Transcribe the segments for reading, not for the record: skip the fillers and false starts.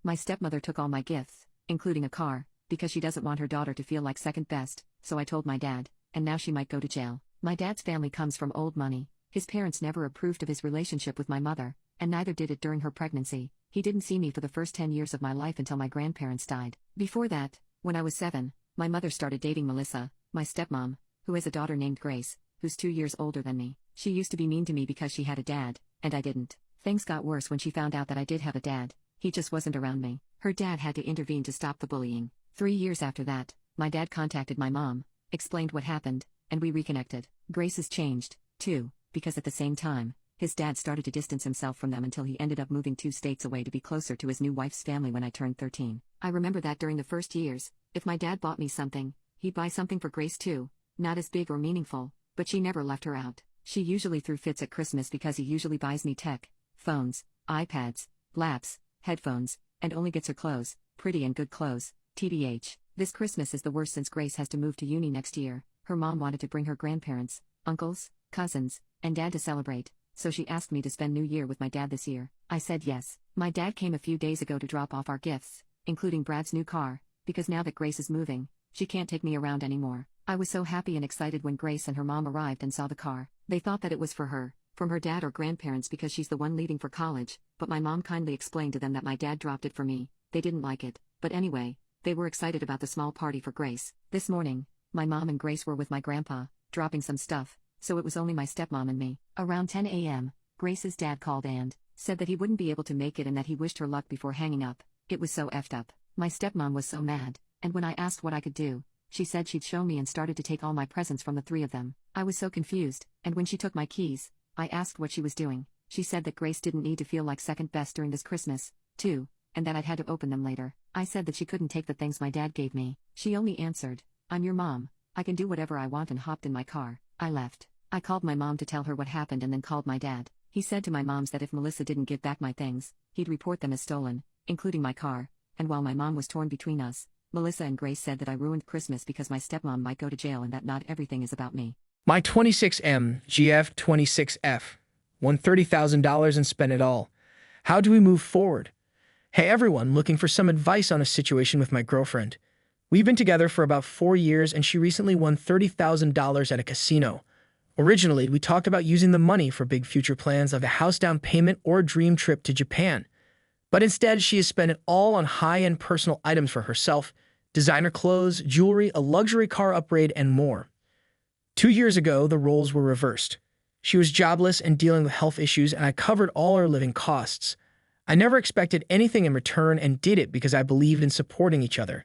My stepmother took all my gifts, including a car, because she doesn't want her daughter to feel like second best, so I told my dad, and now she might go to jail. My dad's family comes from old money. His parents never approved of his relationship with my mother, and neither did it during her pregnancy. He didn't see me for the first 10 years of my life until my grandparents died. Before that, when I was 7, my mother started dating Melissa, my stepmom, who has a daughter named Grace, who's 2 years older than me. She used to be mean to me because she had a dad, and I didn't. Things got worse when she found out that I did have a dad. He just wasn't around me. Her dad had to intervene to stop the bullying. 3 years after that, my dad contacted my mom, explained what happened, and we reconnected. Grace has changed, too, because at the same time, his dad started to distance himself from them until he ended up moving 2 states away to be closer to his new wife's family when I turned 13. I remember that during the first years, if my dad bought me something, he'd buy something for Grace too, not as big or meaningful, but she never left her out. She usually threw fits at Christmas because he usually buys me tech, phones, iPads, laps, headphones, and only gets her clothes, pretty and good clothes. TBH, this Christmas is the worst since Grace has to move to uni next year. Her mom wanted to bring her grandparents, uncles, cousins, and dad to celebrate, so she asked me to spend New Year with my dad this year. I said yes. My dad came a few days ago to drop off our gifts, including Brad's new car, because now that Grace is moving, she can't take me around anymore. I was so happy and excited when Grace and her mom arrived and saw the car. They thought that it was for her, from her dad or grandparents because she's the one leaving for college, but my mom kindly explained to them that my dad dropped it for me. They didn't like it, but anyway, they were excited about the small party for Grace. This morning, my mom and Grace were with my grandpa, dropping some stuff, so it was only my stepmom and me. Around 10 a.m., Grace's dad called and said that he wouldn't be able to make it and that he wished her luck before hanging up. It was so effed up. My stepmom was so mad, and when I asked what I could do, she said she'd show me and started to take all my presents from the 3 of them. I was so confused, and when she took my keys, I asked what she was doing. She said that Grace didn't need to feel like second best during this Christmas, too, and that I'd had to open them later. I said that she couldn't take the things my dad gave me. She only answered, "I'm your mom. I can do whatever I want," and hopped in my car. I left. I called my mom to tell her what happened and then called my dad. He said to my moms that if Melissa didn't give back my things, he'd report them as stolen, including my car, and while my mom was torn between us, Melissa and Grace said that I ruined Christmas because my stepmom might go to jail and that not everything is about me. My 26M, GF 26F, won $30,000 and spent it all. How do we move forward? Hey everyone, looking for some advice on a situation with my girlfriend. We've been together for about 4 years and she recently won $30,000 at a casino. Originally, we talked about using the money for big future plans of a house down payment or a dream trip to Japan. But instead, she has spent it all on high-end personal items for herself, designer clothes, jewelry, a luxury car upgrade, and more. 2 years ago, the roles were reversed. She was jobless and dealing with health issues, and I covered all her living costs. I never expected anything in return and did it because I believed in supporting each other.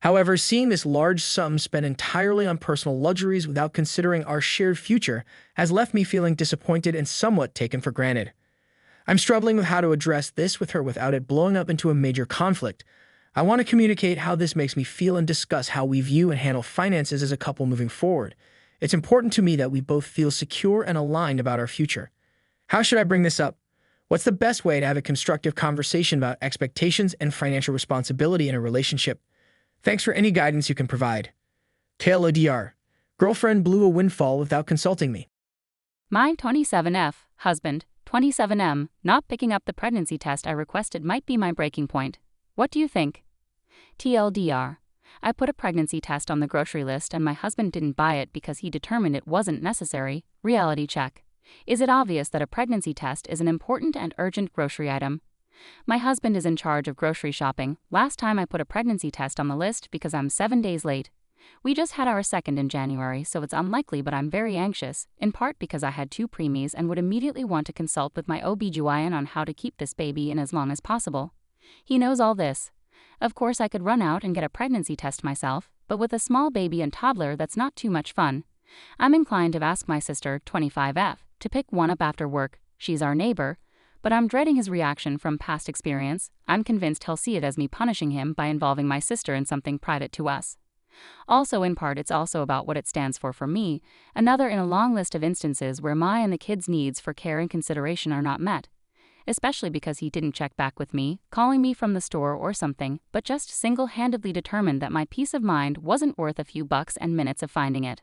However, seeing this large sum spent entirely on personal luxuries without considering our shared future has left me feeling disappointed and somewhat taken for granted. I'm struggling with how to address this with her without it blowing up into a major conflict. I want to communicate how this makes me feel and discuss how we view and handle finances as a couple moving forward. It's important to me that we both feel secure and aligned about our future. How should I bring this up? What's the best way to have a constructive conversation about expectations and financial responsibility in a relationship? Thanks for any guidance you can provide. KLODR. Girlfriend blew a windfall without consulting me. My 27F, husband, 27M, not picking up the pregnancy test I requested might be my breaking point. What do you think? TLDR. I put a pregnancy test on the grocery list and my husband didn't buy it because he determined it wasn't necessary. Reality check. Is it obvious that a pregnancy test is an important and urgent grocery item? My husband is in charge of grocery shopping. Last time I put a pregnancy test on the list because I'm 7 days late. We just had our second in January, so it's unlikely, but I'm very anxious, in part because I had 2 preemies and would immediately want to consult with my OBGYN on how to keep this baby in as long as possible. He knows all this. Of course, I could run out and get a pregnancy test myself, but with a small baby and toddler, that's not too much fun. I'm inclined to ask my sister, 25F, to pick one up after work. She's our neighbor, but I'm dreading his reaction from past experience. I'm convinced he'll see it as me punishing him by involving my sister in something private to us. Also, in part, it's also about what it stands for me, another in a long list of instances where my and the kids' needs for care and consideration are not met. Especially because he didn't check back with me, calling me from the store or something, but just single-handedly determined that my peace of mind wasn't worth a few bucks and minutes of finding it.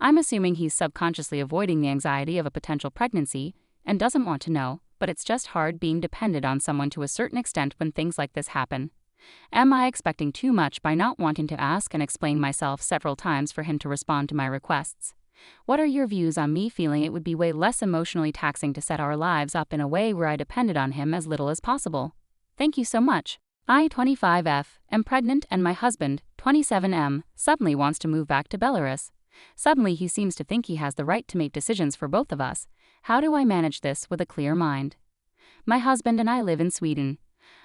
I'm assuming he's subconsciously avoiding the anxiety of a potential pregnancy and doesn't want to know, but it's just hard being dependent on someone to a certain extent when things like this happen. Am I expecting too much by not wanting to ask and explain myself several times for him to respond to my requests? What are your views on me feeling it would be way less emotionally taxing to set our lives up in a way where I depended on him as little as possible? Thank you so much. I, 25F, am pregnant and my husband, 27M, suddenly wants to move back to Belarus. Suddenly he seems to think he has the right to make decisions for both of us. How do I manage this with a clear mind? My husband and I live in Sweden.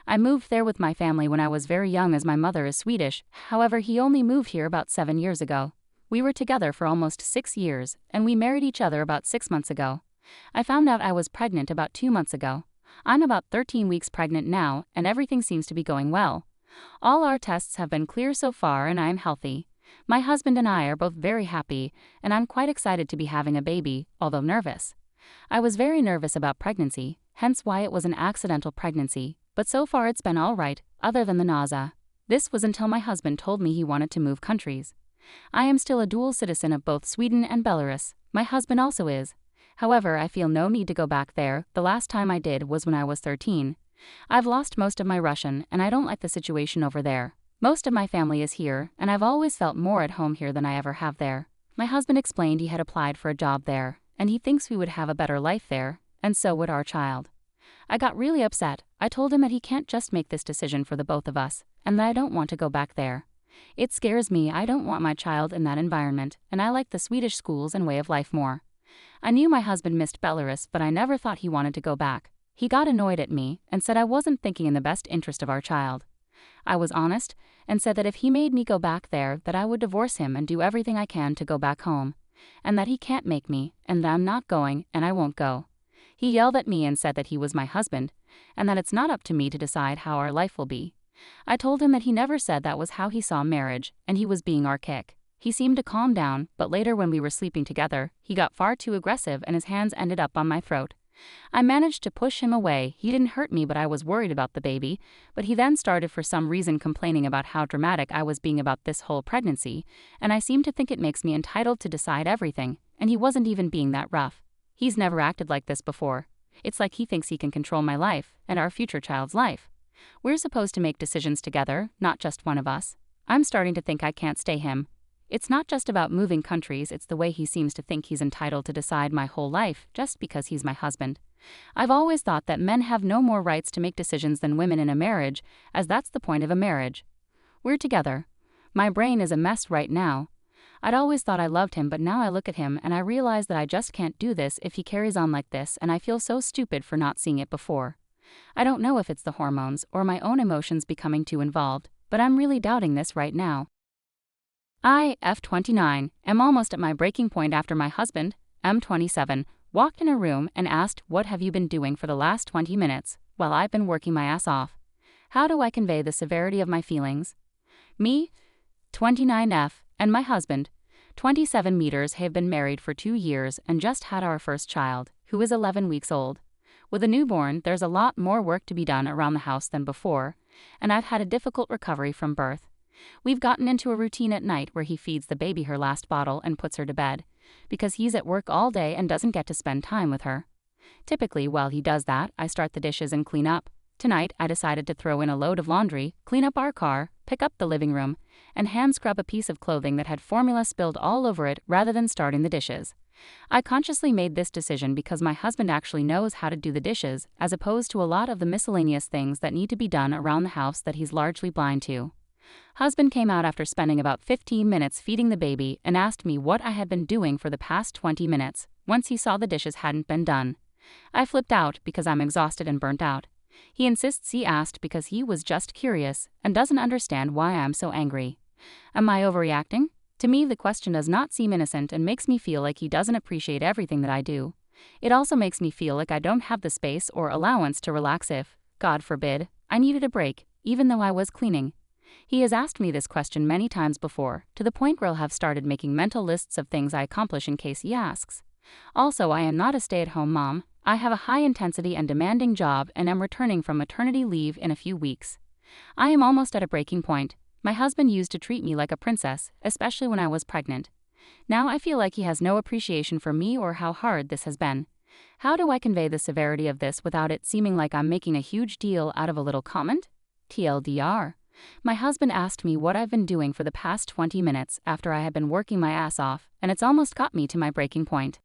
I moved there with my family when I was very young as my mother is Swedish, however he only moved here about 7 years ago. We were together for almost 6 years, and we married each other about 6 months ago. I found out I was pregnant about 2 months ago. I'm about 13 weeks pregnant now, and everything seems to be going well. All our tests have been clear so far and I'm healthy. My husband and I are both very happy, and I'm quite excited to be having a baby, although nervous. I was very nervous about pregnancy, hence why it was an accidental pregnancy, but so far it's been all right, other than the nausea. This was until my husband told me he wanted to move countries. I am still a dual citizen of both Sweden and Belarus. My husband also is. However, I feel no need to go back there. The last time I did was when I was 13. I've lost most of my Russian, and I don't like the situation over there. Most of my family is here, and I've always felt more at home here than I ever have there. My husband explained he had applied for a job there, and he thinks we would have a better life there, and so would our child. I got really upset. I told him that he can't just make this decision for the both of us, and that I don't want to go back there. It scares me. I don't want my child in that environment, and I like the Swedish schools and way of life more. I knew my husband missed Belarus, but I never thought he wanted to go back. He got annoyed at me and said I wasn't thinking in the best interest of our child. I was honest and said that if he made me go back there, that I would divorce him and do everything I can to go back home, and that he can't make me, and that I'm not going and I won't go. He yelled at me and said that he was my husband, and that it's not up to me to decide how our life will be. I told him that he never said that was how he saw marriage, and he was being archaic. He seemed to calm down, but later when we were sleeping together, he got far too aggressive and his hands ended up on my throat. I managed to push him away. He didn't hurt me, but I was worried about the baby. But he then started for some reason complaining about how dramatic I was being about this whole pregnancy, and I seem to think it makes me entitled to decide everything, and he wasn't even being that rough. He's never acted like this before. It's like he thinks he can control my life and our future child's life. We're supposed to make decisions together, not just one of us. I'm starting to think I can't stay him. It's not just about moving countries, it's the way he seems to think he's entitled to decide my whole life just because he's my husband. I've always thought that men have no more rights to make decisions than women in a marriage, as that's the point of a marriage. We're together. My brain is a mess right now. I'd always thought I loved him, but now I look at him and I realize that I just can't do this if he carries on like this, and I feel so stupid for not seeing it before. I don't know if it's the hormones or my own emotions becoming too involved, but I'm really doubting this right now. I, F29, am almost at my breaking point after my husband, M27, walked in a room and asked, "What have you been doing for the last 20 minutes, while I've been working my ass off?" How do I convey the severity of my feelings? Me, 29F, and my husband, 27 meters, have been married for 2 years and just had our first child, who is 11 weeks old. With a newborn, there's a lot more work to be done around the house than before, and I've had a difficult recovery from birth. We've gotten into a routine at night where he feeds the baby her last bottle and puts her to bed, because he's at work all day and doesn't get to spend time with her. Typically, while he does that, I start the dishes and clean up. Tonight, I decided to throw in a load of laundry, clean up our car, pick up the living room, and hand scrub a piece of clothing that had formula spilled all over it rather than starting the dishes. I consciously made this decision because my husband actually knows how to do the dishes, as opposed to a lot of the miscellaneous things that need to be done around the house that he's largely blind to. Husband came out after spending about 15 minutes feeding the baby and asked me what I had been doing for the past 20 minutes, once he saw the dishes hadn't been done. I flipped out because I'm exhausted and burnt out. He insists he asked because he was just curious and doesn't understand why I'm so angry. Am I overreacting? To me, the question does not seem innocent and makes me feel like he doesn't appreciate everything that I do. It also makes me feel like I don't have the space or allowance to relax if, God forbid, I needed a break, even though I was cleaning. He has asked me this question many times before, to the point where I'll have started making mental lists of things I accomplish in case he asks. Also, I am not a stay-at-home mom. I have a high-intensity and demanding job and am returning from maternity leave in a few weeks. I am almost at a breaking point. My husband used to treat me like a princess, especially when I was pregnant. Now I feel like he has no appreciation for me or how hard this has been. How do I convey the severity of this without it seeming like I'm making a huge deal out of a little comment? TLDR. My husband asked me what I've been doing for the past 20 minutes after I had been working my ass off, and it's almost got me to my breaking point.